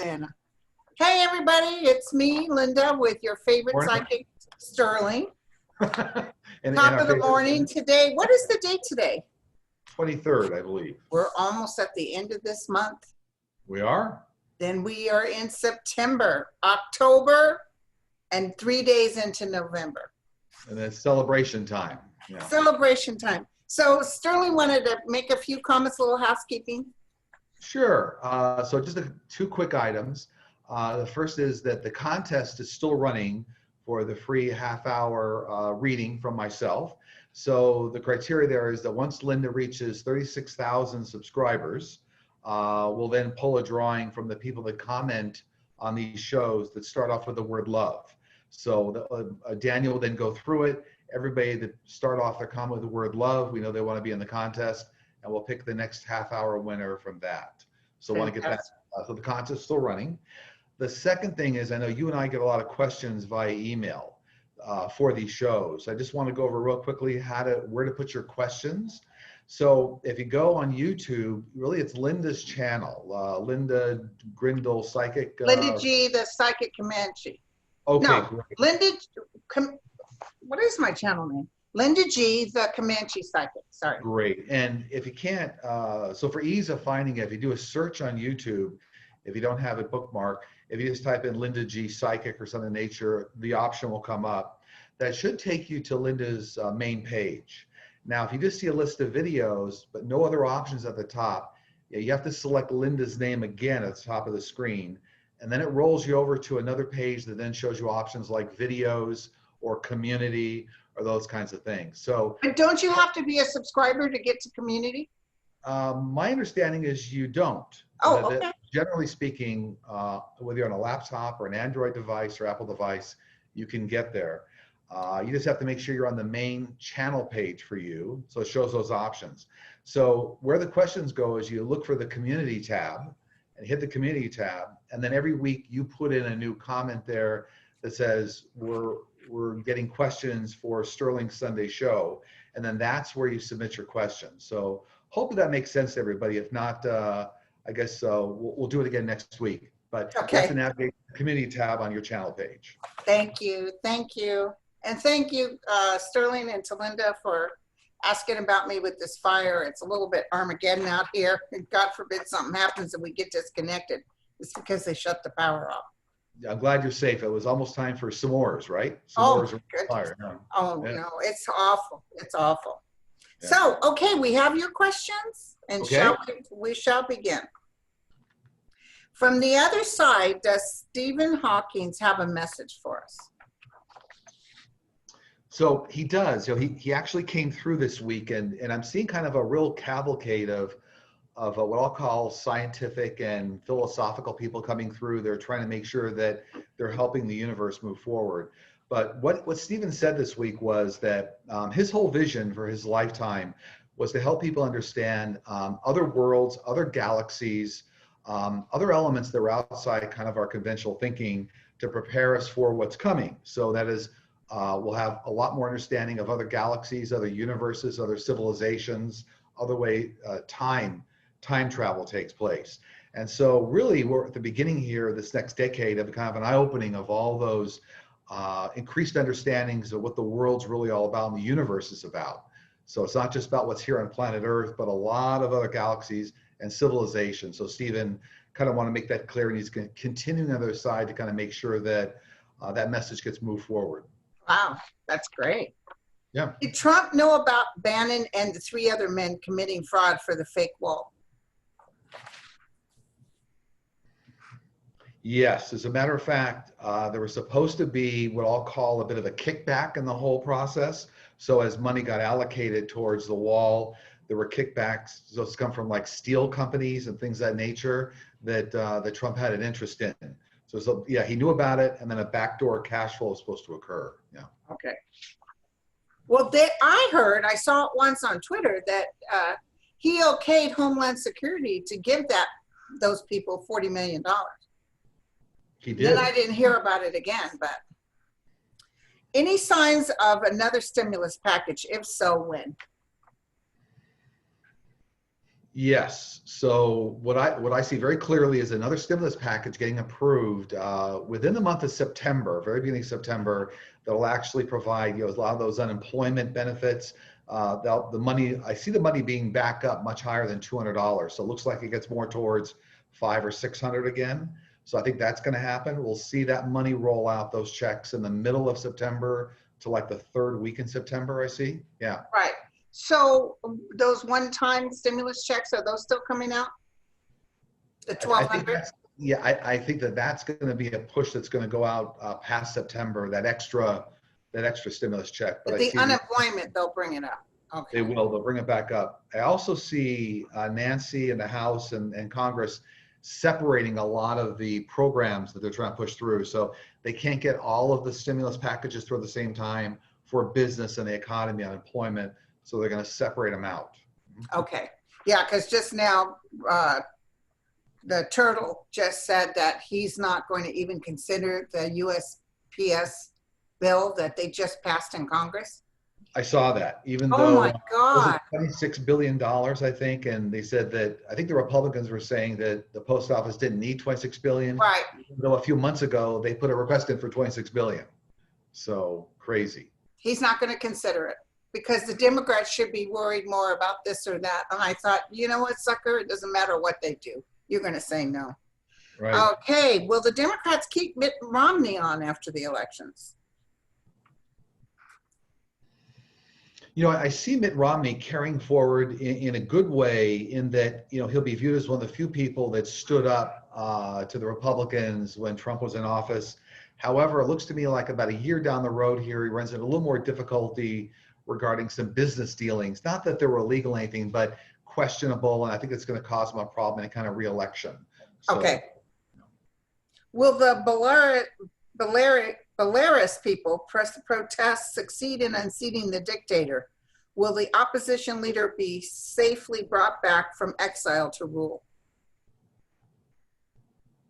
Atlanta. Hey everybody, it's me, Linda, with your favorite Morning. psychic, Sterling. And Top our of the favorite morning today. What is the date today? 23rd, I believe. We're almost at the end of this month. We are? Then we are in September, October, and 3 days into November. And it's celebration time. Yeah. Celebration time. So Sterling wanted to make a few comments, a little housekeeping. Sure. So just two quick items. The first is that the contest is still running for the free half-hour reading from myself. So the criteria there is that once Linda reaches 36,000 subscribers, we'll then pull a drawing from the people that comment on these shows that start off with the word love. So Daniel will then go through it. Everybody that start off their comment with the word love, we know they want to be in the contest, and we'll pick the next half-hour winner from that. So I want to get that. So the contest is still running. The second thing is, I know you and I get a lot of questions via email for these shows. I just want to go over real quickly where to put your questions. So if you go on YouTube, really it's Linda's channel, Linda Grindle Psychic. Linda G, the Psychic Comanche. Okay, no, great. Linda, what is my channel name? Linda G, the Comanche Psychic, sorry. Great, and if you can't, so for ease of finding it, if you do a search on YouTube, if you don't have it bookmarked, if you just type in Linda G Psychic or something of nature, the option will come up. That should take you to Linda's main page. Now, if you just see a list of videos, but no other options at the top, you have to select Linda's name again at the top of the screen, and then it rolls you over to another page that then shows you options like videos or community or those kinds of things. So, but don't you have to be a subscriber to get to community? My understanding is you don't. Oh, okay. Generally speaking, whether you're on a laptop or an Android device or Apple device, you can get there. You just have to make sure you're on the main channel page for you, so it shows those options. So where the questions go is you look for the community tab and hit the community tab, and then every week you put in a new comment there that says we're getting questions for Sterling's Sunday show, and then that's where you submit your questions. So hopefully that makes sense to everybody. If not, I guess we'll do it again next week. But okay. You have to navigate the community tab on your channel page. Thank you, thank you. And thank you, Sterling and to Linda for asking about me with this fire. It's a little bit Armageddon out here. God forbid something happens and we get disconnected. It's because they shut the power off. I'm glad you're safe. It was almost time for s'mores, right? S'mores oh, fire. No. Oh, yeah. No, it's awful. It's awful. Yeah. So, okay, we have your questions, and okay. we shall begin. From the other side, does Stephen Hawking have a message for us? So he does. You know, he actually came through this week, and I'm seeing kind of a real cavalcade of what I'll call scientific and philosophical people coming through. They're trying to make sure that they're helping the universe move forward. But what Stephen said this week was that his whole vision for his lifetime was to help people understand other worlds, other galaxies, other elements that are outside kind of our conventional thinking to prepare us for what's coming. So that is, we'll have a lot more understanding of other galaxies, other universes, other civilizations, other way time travel takes place. And so really we're at the beginning here, this next decade, of kind of an eye-opening of all those increased understandings of what the world's really all about and the universe is about. So it's not just about what's here on planet Earth, but a lot of other galaxies and civilizations. So Stephen kind of want to make that clear, and he's going to continue on the other side to kind of make sure that that message gets moved forward. Wow, that's great. Yeah. Did Trump know about Bannon and the 3 other men committing fraud for the fake wall? Yes, as a matter of fact, there was supposed to be what I'll call a bit of a kickback in the whole process. So as money got allocated towards the wall, there were kickbacks. So it's come from like steel companies and things of that nature that Trump had an interest in. So yeah, he knew about it, and then a backdoor cash flow was supposed to occur. Yeah. Okay. Well, I saw it once on Twitter that he okayed Homeland Security to give those people $40 million. He did. Then I didn't hear about it again, but any signs of another stimulus package? If so, when? Yes. So what I see very clearly is another stimulus package getting approved within the month of September, very beginning of September, that will actually provide a lot of those unemployment benefits. The money, I see the money being back up much higher than $200. So it looks like it gets more towards 500 or 600 again. So I think that's going to happen. We'll see that money roll out, those checks, in the middle of September to like the third week in September. I see. Yeah. Right. So those one-time stimulus checks, are those still coming out? The I think 1,200? that's, yeah, I think that that's going to be a push that's going to go out past September, that extra stimulus check. But But I the see unemployment, they'll bring it up. they Okay. will, they'll bring it back up. I also see Nancy and the House and Congress separating a lot of the programs that they're trying to push through. So they can't get all of the stimulus packages through at the same time for business and the economy, unemployment. So they're going to separate them out. Okay. Yeah, because just now, the turtle just said that he's not going to even consider the USPS bill that they just passed in Congress. I saw that, even Oh though my was it God. $26 billion, I think, and they said that, I think the Republicans were saying that the post office didn't need 26 billion, Right. even though a few months ago they put a request in for 26 billion. So crazy. He's not going to consider it because the Democrats should be worried more about this or that. And I thought, you know what, sucker, it doesn't matter what they do. You're going to say no. Right. Okay. Will the Democrats keep Mitt Romney on after the elections? I see Mitt Romney carrying forward in a good way, in that, he'll be viewed as one of the few people that stood up to the Republicans when Trump was in office. However, it looks to me like about a year down the road here, he runs into a little more difficulty regarding some business dealings. Not that they were illegal or anything, but questionable. And I think it's going to cause him a problem in a kind of reelection. So, Okay. Will the Belarus people protest succeed in unseating the dictator? Will the opposition leader be safely brought back from exile to rule?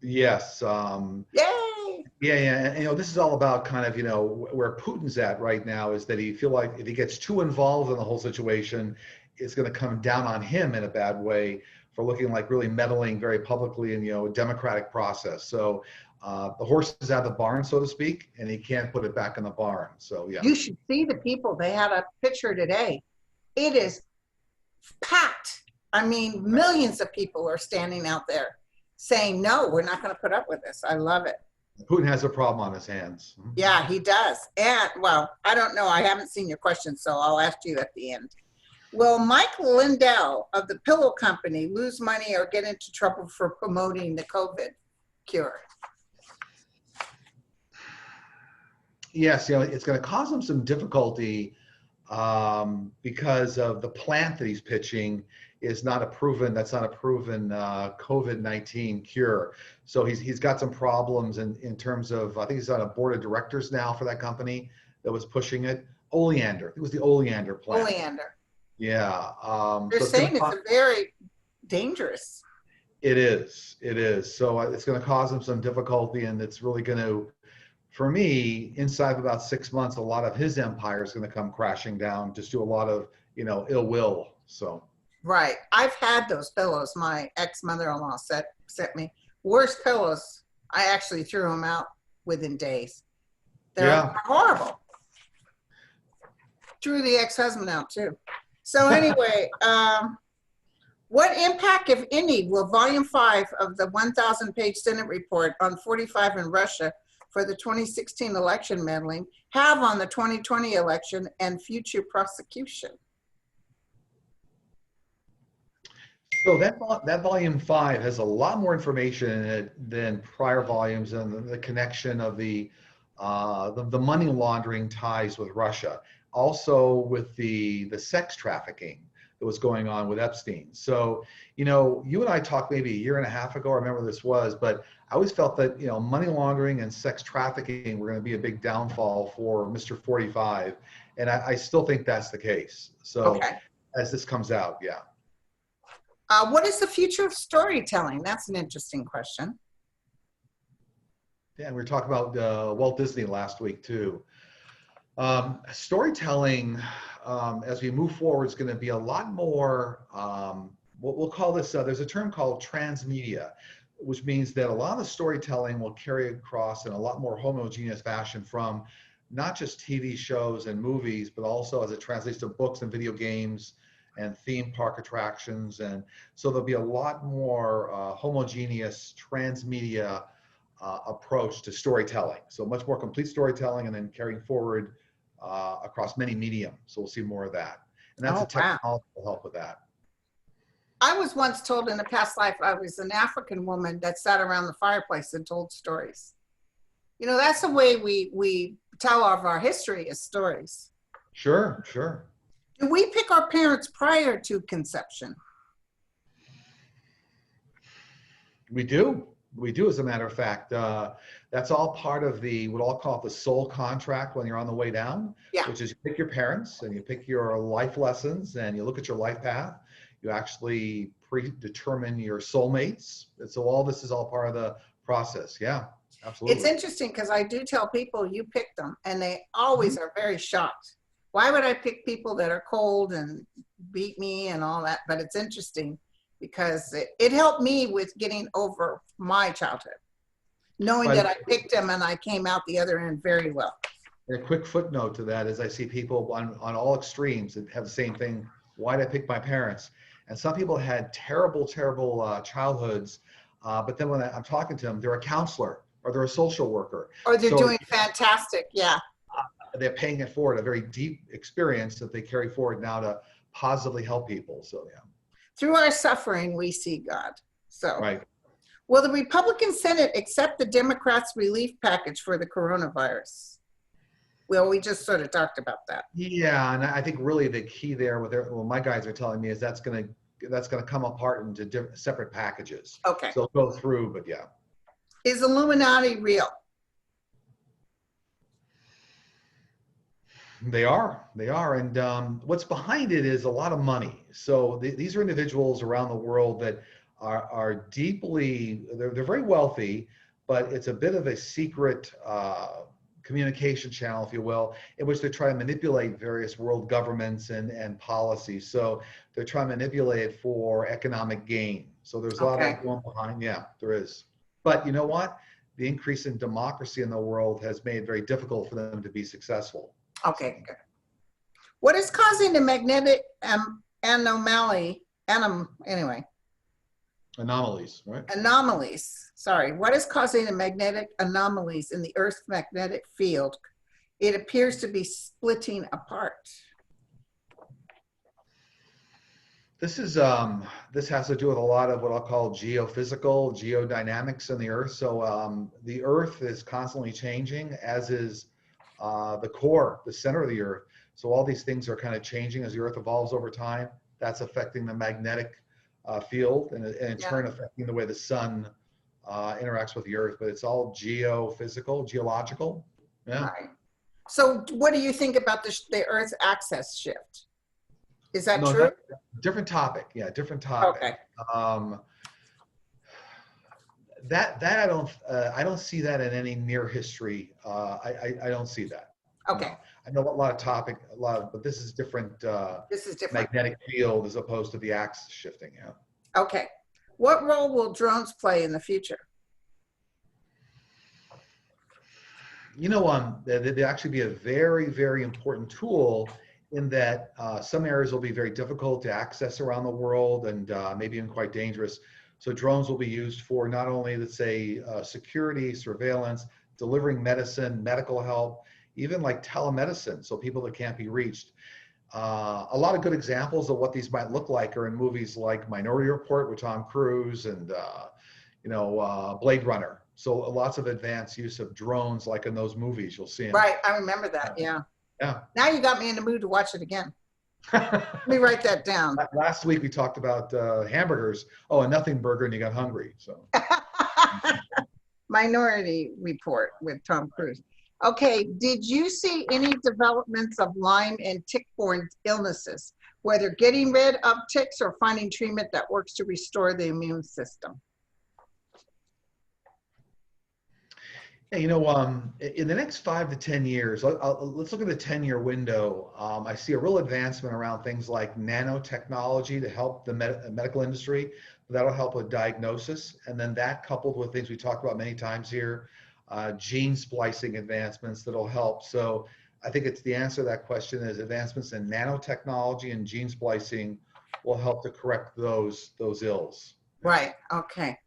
yes. Yay! Yeah. And, this is all about kind of, where Putin's at right now, is that he feel like if he gets too involved in the whole situation, it's going to come down on him in a bad way for looking like really meddling very publicly in, a democratic process. So the horse is out of the barn, so to speak, and he can't put it back in the barn. So, yeah. You should see the people. They had a picture today. It is packed. I mean, millions of people are standing out there saying, no, we're not going to put up with this. I love it. Putin has a problem on his hands. Yeah, he does. And, well, I don't know. I haven't seen your question, so I'll ask you at the end. Will Mike Lindell of the Pillow Company lose money or get into trouble for promoting the COVID cure? Yes, it's going to cause him some difficulty because of the plant that he's pitching is not a proven COVID-19 cure. So he's got some problems in terms of, I think he's on a board of directors now for that company that was pushing it. Oleander, it was the Oleander plant. Oleander. Yeah. They're saying it's a very dangerous. It is. So it's going to cause him some difficulty, and it's really going to, for me, inside of about 6 months, a lot of his empire is going to come crashing down, just to a lot of, ill will. So. Right. I've had those pillows. My ex-mother-in-law sent me. Worst pillows. I actually threw them out within days. They're horrible. Threw the ex-husband out too. So anyway, what impact, if any, will Volume 5 of the 1,000-page Senate report on 45 in Russia for the 2016 election meddling have on the 2020 election and future prosecution? So that volume 5 has a lot more information in it than prior volumes, and the connection of the money laundering ties with Russia, also with the sex trafficking that was going on with Epstein. So, you and I talked maybe a year and a half ago, I remember this was, but I always felt that, money laundering and sex trafficking were going to be a big downfall for Mr. 45. And I still think that's the case. So okay. As this comes out, yeah. What is the future of storytelling? That's an interesting question. Yeah, we were talking about Walt Disney last week too. Storytelling, as we move forward, is going to be a lot more we'll call this, there's a term called transmedia, which means that a lot of the storytelling will carry across in a lot more homogeneous fashion from not just TV shows and movies, but also as it translates to books and video games and theme park attractions. And so there'll be a lot more homogeneous transmedia approach to storytelling. So much more complete storytelling and then carrying forward across many mediums. So we'll see more of that. And that's Oh, a technology that will help with that. I was once told in a past life I was an African woman that sat around the fireplace and told stories. You know, that's the way we tell of our history is stories. Sure, sure. Do we pick our parents prior to conception? We do. We do, as a matter of fact. That's all part of the, what I'll call it, the soul contract when you're on the way down, Yeah. which is you pick your parents and you pick your life lessons and you look at your life path. You actually predetermine your soulmates. And so all this is all part of the process. Yeah, absolutely. It's interesting because I do tell people you pick them and they always are very shocked. Why would I pick people that are cold and beat me and all that? But it's interesting because it helped me with getting over my childhood, knowing that I picked them and I came out the other end very well. A quick footnote to that is I see people on all extremes that have the same thing. Why did I pick my parents? And some people had terrible, terrible childhoods. But then when I'm talking to them, they're a counselor or they're a social worker. Or they're doing fantastic. Yeah. They're paying it forward, a very deep experience that they carry forward now to positively help people. So, yeah. Through our suffering, we see God. So, right. Will the Republican Senate accept the Democrats' relief package for the coronavirus? Well, we just sort of talked about that. Yeah, and I think really the key there, what my guys are telling me is that's going to come apart into different separate packages. Okay. So go through, but yeah. Is Illuminati real? They are, and what's behind it is a lot of money. So these are individuals around the world that are deeply, they're very wealthy, but it's a bit of a secret communication channel, if you will, in which they try to manipulate various world governments and policies. So they're trying to manipulate it for economic gain. So there's a lot of that going behind. Yeah, there is. But you know what? The increase in democracy in the world has made it very difficult for them to be successful. Okay, good. What is causing the magnetic anomaly? Anyway. Anomalies, right? Anomalies. Sorry. What is causing the magnetic anomalies in the Earth's magnetic field? It appears to be splitting apart. This is this has to do with a lot of what I'll call geophysical, geodynamics in the Earth. So the Earth is constantly changing, as is the core, the center of the Earth. So all these things are kind of changing as the Earth evolves over time. That's affecting the magnetic field and in turn affecting the way the sun interacts with the Earth. But it's all geophysical, geological. Yeah. Right. So what do you think about the Earth's axis shift? Is that true? Different topic. Yeah, different topic. Okay. That I don't see that in any near history. I don't see that. Okay. No. I know but this is different. This is different. Magnetic field as opposed to the axis shifting. Yeah. Okay. What role will drones play in the future? You know, they'd actually be a very, very important tool in that some areas will be very difficult to access around the world and maybe even quite dangerous. So drones will be used for not only, let's say, security, surveillance, delivering medicine, medical help, even like telemedicine, so people that can't be reached. A lot of good examples of what these might look like are in movies like Minority Report with Tom Cruise and, Blade Runner. So lots of advanced use of drones like in those movies, you'll see them. Right, I remember that, yeah. Yeah. Now you got me in the mood to watch it again. Let me write that down. Last week we talked about hamburgers. Oh, a nothing burger, and you got hungry. So. Minority Report with Tom Cruise. Okay, did you see any developments of Lyme and tick-borne illnesses, whether getting rid of ticks or finding treatment that works to restore the immune system? Yeah, in the next 5 to 10 years, let's look at the 10-year window. I see a real advancement around things like nanotechnology to help the medical industry. That'll help with diagnosis. And then that coupled with things we talked about many times here, gene splicing advancements that'll help. So I think it's the answer to that question is advancements in nanotechnology and gene splicing will help to correct those ills. Right. Okay.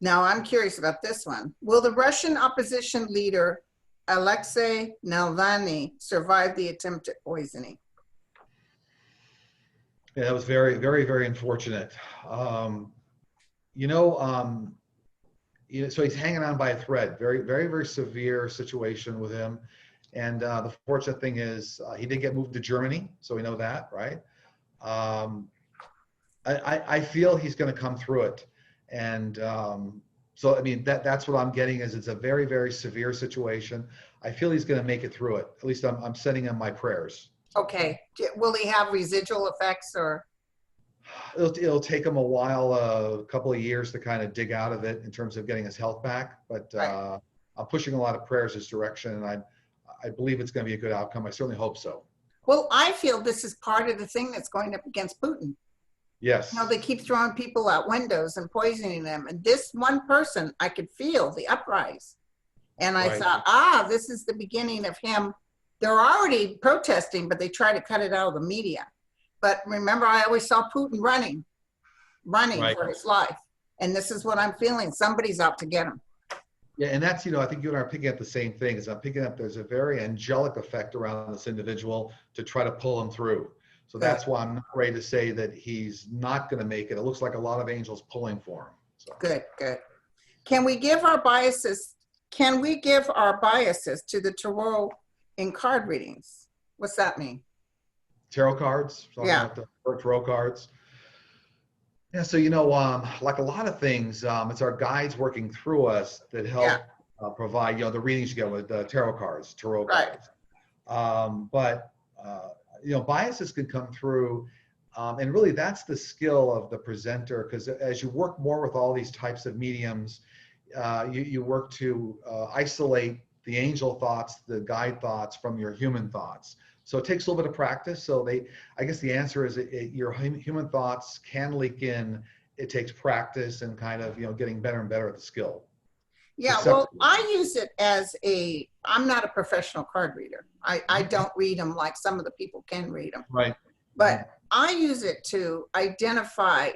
Now I'm curious about this one. Will the Russian opposition leader Alexei Navalny survive the attempted poisoning? Yeah, that was very, very, very unfortunate. Um, you know, um, so he's hanging on by a thread. Very, very, very severe situation with him. And the fortunate thing is he did get moved to Germany, so we know that, right? Um, I feel he's going to come through it. And so, I mean, that's what I'm getting is it's a very, very severe situation. I feel he's going to make it through it. At least I'm sending him my prayers. Okay. Will he have residual effects or? It'll take him a while, a couple of years to kind of dig out of it in terms of getting his health back. But Right. I'm pushing a lot of prayers his direction, and I believe it's going to be a good outcome. I certainly hope so. Well, I feel this is part of the thing that's going up against Putin. Yes. They keep throwing people out windows and poisoning them. And this one person, I could feel the uprise. And I Right. thought, this is the beginning of him. They're already protesting, but they try to cut it out of the media. But remember, I always saw Putin running Right. for his life. And this is what I'm feeling. Somebody's out to get him. Yeah, and that's, I think you and I are picking up the same thing. Is I'm picking up there's a very angelic effect around this individual to try to pull him through. So that's why I'm not ready to say that he's not going to make it. It looks like a lot of angels pulling for him. So. Good, good. Can we give our biases to the tarot in card readings? What's that mean? Tarot cards? Yeah. Tarot cards. Yeah, so like a lot of things, it's our guides working through us that help provide, the readings you get with tarot cards. Right. But biases can come through, and really that's the skill of the presenter, because as you work more with all these types of mediums, you work to isolate the angel thoughts, the guide thoughts from your human thoughts. So it takes a little bit of practice. So I guess the answer is your human thoughts can leak in. It takes practice and kind of, getting better and better at the skill. Yeah, well, I use it as I'm not a professional card reader. I don't read them like some of the people can read them. Right. But I use it to identify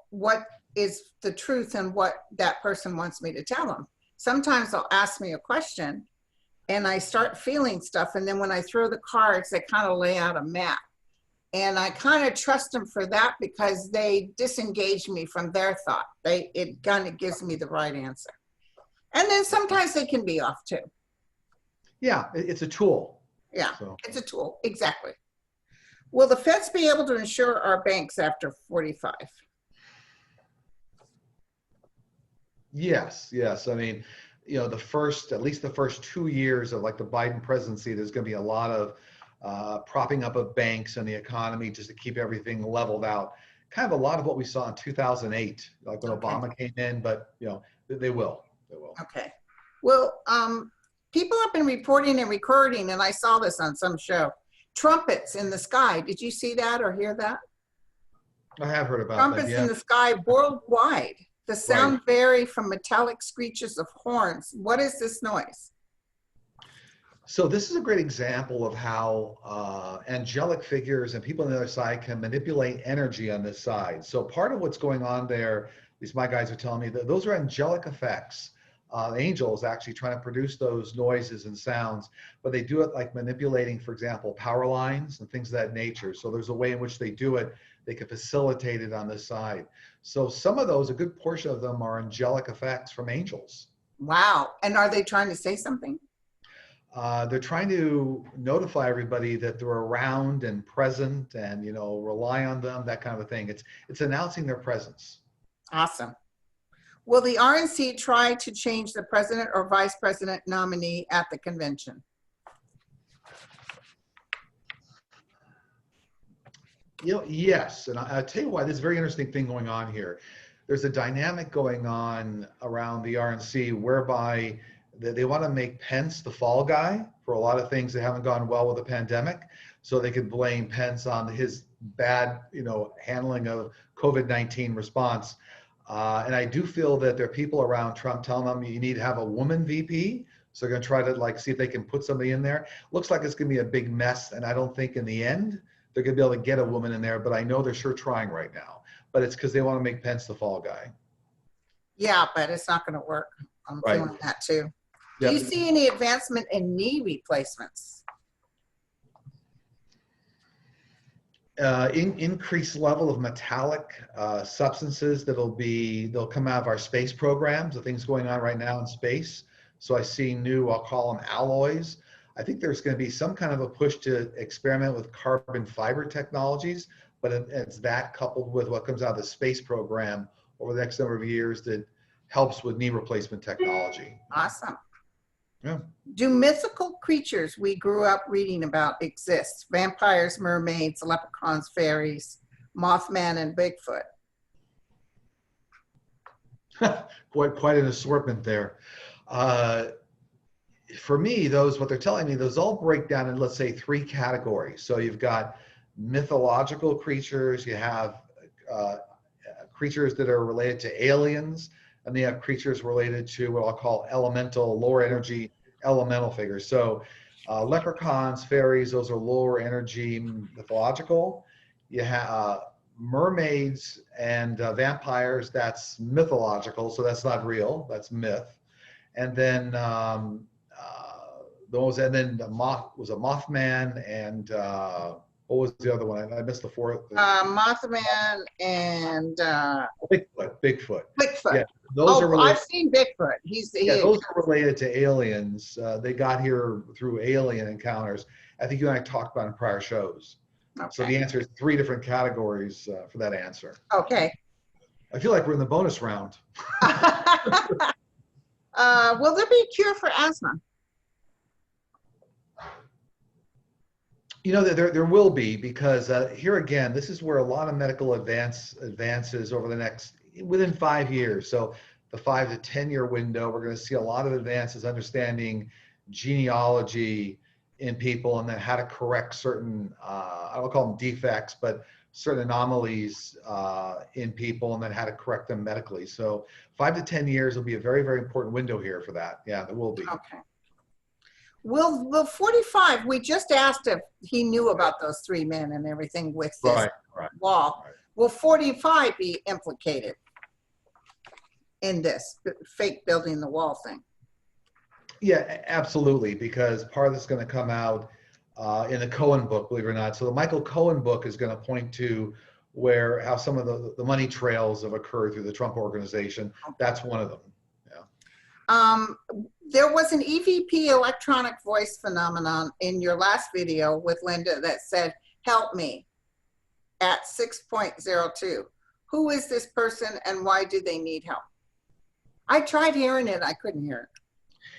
what is the truth and what that person wants me to tell them. Sometimes they'll ask me a question and I start feeling stuff. And then when I throw the cards, they kind of lay out a map. And I kind of trust them for that because they disengage me from their thought. It kind of gives me the right answer. And then sometimes they can be off too. Yeah, it's a tool. Yeah, It's a tool, exactly. Will the feds be able to insure our banks after 45? Yes. I mean, at least the first 2 years of like the Biden presidency, there's going to be a lot of propping up of banks and the economy just to keep everything leveled out. Kind of a lot of what we saw in 2008, like when Obama came in, but they will. Okay. Well, people have been reporting and recording, and I saw this on some show, trumpets in the sky. Did you see that or hear that? I have heard about trumpets in the sky worldwide. The sound vary from metallic screeches of horns. What is this noise? So this is a great example of how angelic figures and people on the other side can manipulate energy on this side. So part of what's going on there, at least my guys are telling me, that those are angelic effects. Angels actually trying to produce those noises and sounds, but they do it like manipulating, for example, power lines and things of that nature. So there's a way in which they do it. They can facilitate it on this side. So some of those, a good portion of them are angelic effects from angels. Wow. And are they trying to say something? They're trying to notify everybody that they're around and present and, rely on them, that kind of a thing. It's announcing their presence. Awesome. Will the RNC try to change the president or vice president nominee at the convention? Yes. And I'll tell you why. There's a very interesting thing going on here. There's a dynamic going on around the RNC whereby They want to make Pence the fall guy for a lot of things that haven't gone well with the pandemic, so they could blame Pence on his bad, handling of COVID-19 response. And I do feel that there are people around Trump telling them you need to have a woman VP. So they're going to try to see if they can put somebody in there. Looks like it's going to be a big mess. And I don't think in the end they're going to be able to get a woman in there, but I know they're sure trying right now. But it's because they want to make Pence the fall guy. Yeah, but it's not going to work. I'm Right. feeling that too. Yep. Do you see any advancement in knee replacements? Increased level of metallic substances they'll come out of our space programs, the things going on right now in space. So I see new, I'll call them alloys. I think there's going to be some kind of a push to experiment with carbon fiber technologies, but it's that coupled with what comes out of the space program over the next number of years that helps with knee replacement technology. Awesome. Yeah. Do mythical creatures we grew up reading about exist? Vampires, mermaids, leprechauns, fairies, Mothman, and Bigfoot. Quite an assortment there. For me, what they're telling me, those all break down in, let's say, 3 categories. So you've got mythological creatures, you have creatures that are related to aliens, and they have creatures related to what I'll call elemental, lower energy elemental figures. So leprechauns, fairies, those are lower energy mythological. You have mermaids and vampires, that's mythological, so that's not real, that's myth. And then was a Mothman, and what was the other one? I missed the 4th. Mothman and Bigfoot. Bigfoot. Yeah, those are related. I've seen Bigfoot. Those are related to aliens. They got here through alien encounters. I think you and I talked about in prior shows. Okay. So the answer is 3 different categories for that answer. Okay. I feel like we're in the bonus round. Will there be a cure for asthma? There will be, because here again, this is where a lot of medical advances over the within 5 years. So the 5 to 10 year window, we're going to see a lot of advances understanding genealogy in people, and then how to correct certain, I don't call them defects, but certain anomalies in people, and then how to correct them medically. So 5 to 10 years will be a very, very important window here for that. Yeah, there will be. Okay. Will 45, we just asked if he knew about those 3 men and everything with this wall. Right. Will 45 be implicated in this fake building the wall thing? Yeah, absolutely, because part of this is going to come out in the Cohen book, believe it or not. So the Michael Cohen book is going to point to how some of the money trails have occurred through the Trump organization. That's one of them. There was an EVP electronic voice phenomenon in your last video with Linda that said, "Help me," at 6.02. Who is this person and why do they need help? I tried hearing it. I couldn't hear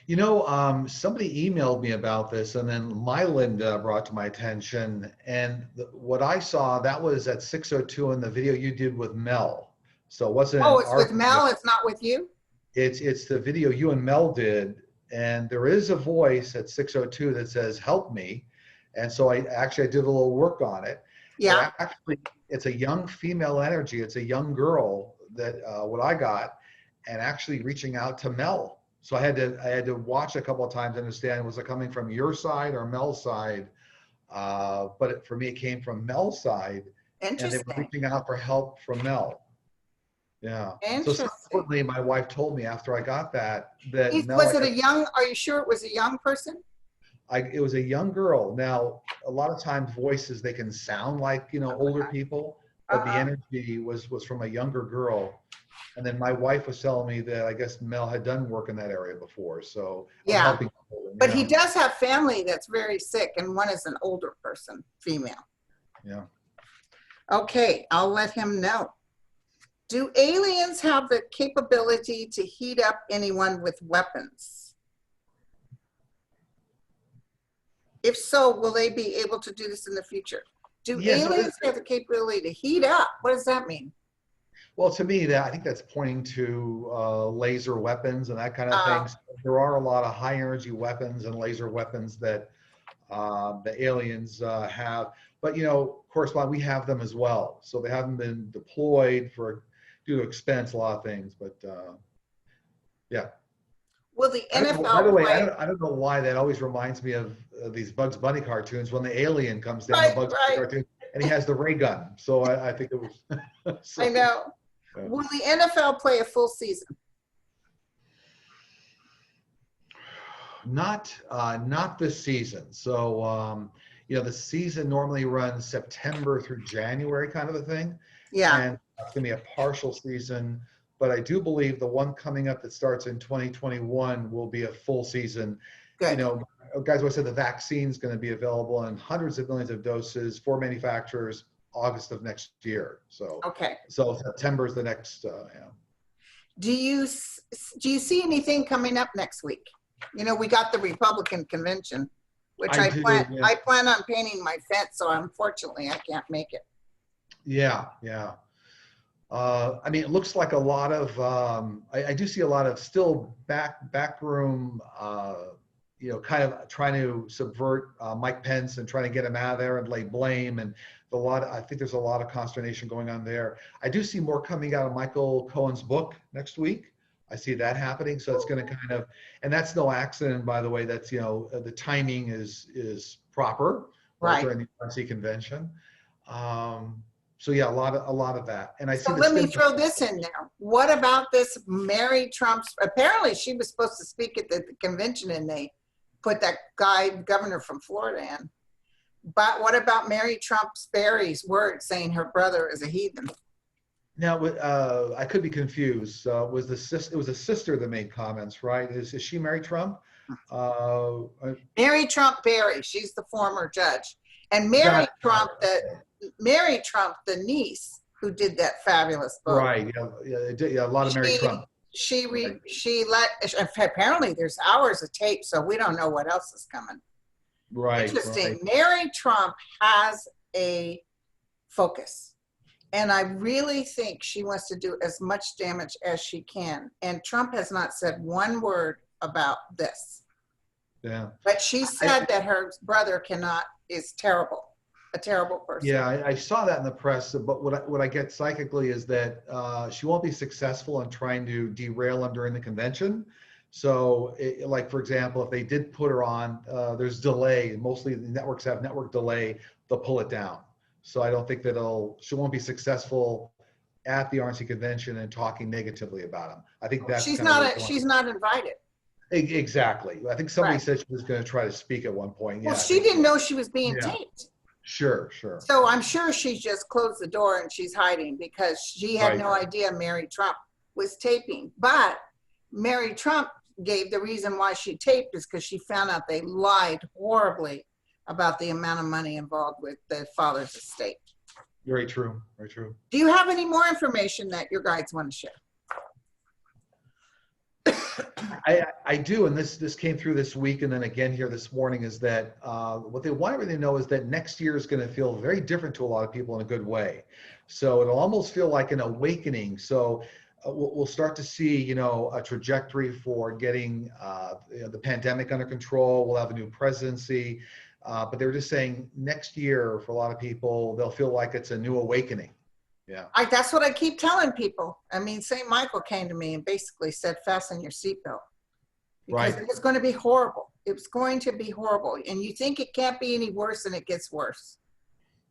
it. Somebody emailed me about this, and then my Linda brought to my attention. And what I saw, that was at 6:02 in the video you did with Mel. So it wasn't. Oh, it's with Mel. It's not with you. It's the video you and Mel did, and there is a voice at 6:02 that says, "Help me," and so I did a little work on it. Yeah. Actually, it's a young female energy. It's a young girl that what I got, and actually reaching out to Mel. So I had to watch a couple of times to understand, was it coming from your side or Mel's side? But for me, it came from Mel's side, and they were reaching out for help from Mel. Yeah. So subsequently, my wife told me after I got that was it a young? Are you sure it was a young person? It was a young girl. Now, a lot of times voices, they can sound like older people, but the energy was from a younger girl. And then my wife was telling me that I guess Mel had done work in that area before. So yeah, helping but he does have family that's very sick, and one is an older person, female. Yeah. Okay, I'll let him know. Do aliens have the capability to heat up anyone with weapons? If so, will they be able to do this in the future? Do aliens have the capability to heat up? What does that mean? Well, to me, that I think that's pointing to laser weapons and that kind of Uh, thing. So there are a lot of high energy weapons and laser weapons that the aliens have. But corresponding, we have them as well. So they haven't been deployed for due to expense, a lot of things. But yeah, will the I don't know. By the NFL way, play? I don't know why that always reminds me of these Bugs Bunny cartoons when the alien comes down the Right, Bugs Bunny right. cartoon and he has the ray gun. So I think it was. I So, know. yeah. Will the NFL play a full season? Not this season. So the season normally runs September through January, kind of a thing, Yeah, and it's gonna be a partial season. But I do believe the one coming up that starts in 2021 will be a full season. You good. know, guys always said the vaccine's going to be available in hundreds of millions of doses for manufacturers August of next year. So Okay. September is the next. Do you see anything coming up next week? We got the Republican convention, which I do. Yeah. I plan on painting my fence, so unfortunately I can't make it. Yeah. Yeah. I mean, it looks like a lot of, I do see a lot of still backroom, kind of trying to subvert Mike Pence and trying to get him out of there and lay blame. And I think there's a lot of consternation going on there. I do see more coming out of Michael Cohen's book next week. I see that happening. So it's going to kind of, and that's no accident, by the way. That's, the timing is proper right Right. during the RNC convention. So yeah, a lot of that. And I see So the let me throw this in there. What about this Mary Trump's? Apparently she was supposed to speak at the convention and they put that governor from Florida in. But what about Mary Trump Sperry's word saying her brother is a heathen? Now, I could be confused. It was a sister that made comments, right? Is she Mary Trump? Mary Trump Berry, she's the former judge. And Got it. Mary Trump, the niece who did that fabulous book. Right. Yeah, a lot of Mary Trump. She let, apparently there's hours of tape, so we don't know what else is coming. Right. Interesting. Right. Mary Trump has a focus. And I really think she wants to do as much damage as she can. And Trump has not said one word about this. Yeah. But she said that her brother is terrible, a terrible person. Yeah, I saw that in the press. But what I get psychically is that she won't be successful in trying to derail him during the convention. So, like, for example, if they did put her on, there's delay. Mostly the networks have network delay. They'll pull it down. So I don't think she won't be successful at the RNC convention and talking negatively about him. I think that's she's not invited. Exactly. I think somebody Right. said she was going to try to speak at one point. Well, Yeah, she didn't know she was being taped. Sure. So I'm sure she just closed the door and she's hiding because she had Right. no idea Mary Trump was taping. But Mary Trump gave the reason why she taped is because she found out they lied horribly about the amount of money involved with the father's estate. Very true. Very true. Do you have any more information that your guides want to share? I do, and this came through this week, and then again here this morning, is that what they want everybody to know is that next year is going to feel very different to a lot of people in a good way. So it'll almost feel like an awakening. So we'll start to see, a trajectory for getting the pandemic under control. We'll have a new presidency, but they're just saying next year for a lot of people, they'll feel like it's a new awakening. Yeah. That's what I keep telling people. I mean, St. Michael came to me and basically said, fasten your seatbelt. Because Right. it was going to be horrible. It was going to be horrible. And you think it can't be any worse and it gets worse.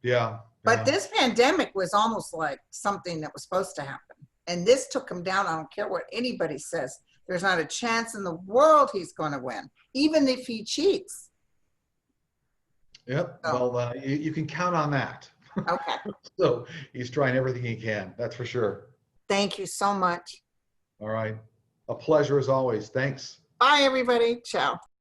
Yeah. But this pandemic was almost like something that was supposed to happen. And this took him down. I don't care what anybody says. There's not a chance in the world he's going to win, even if he cheats. Yep. So. Well, you can count on that. Okay. So he's trying everything he can. That's for sure. Thank you so much. All right. A pleasure as always. Thanks. Bye, everybody. Ciao.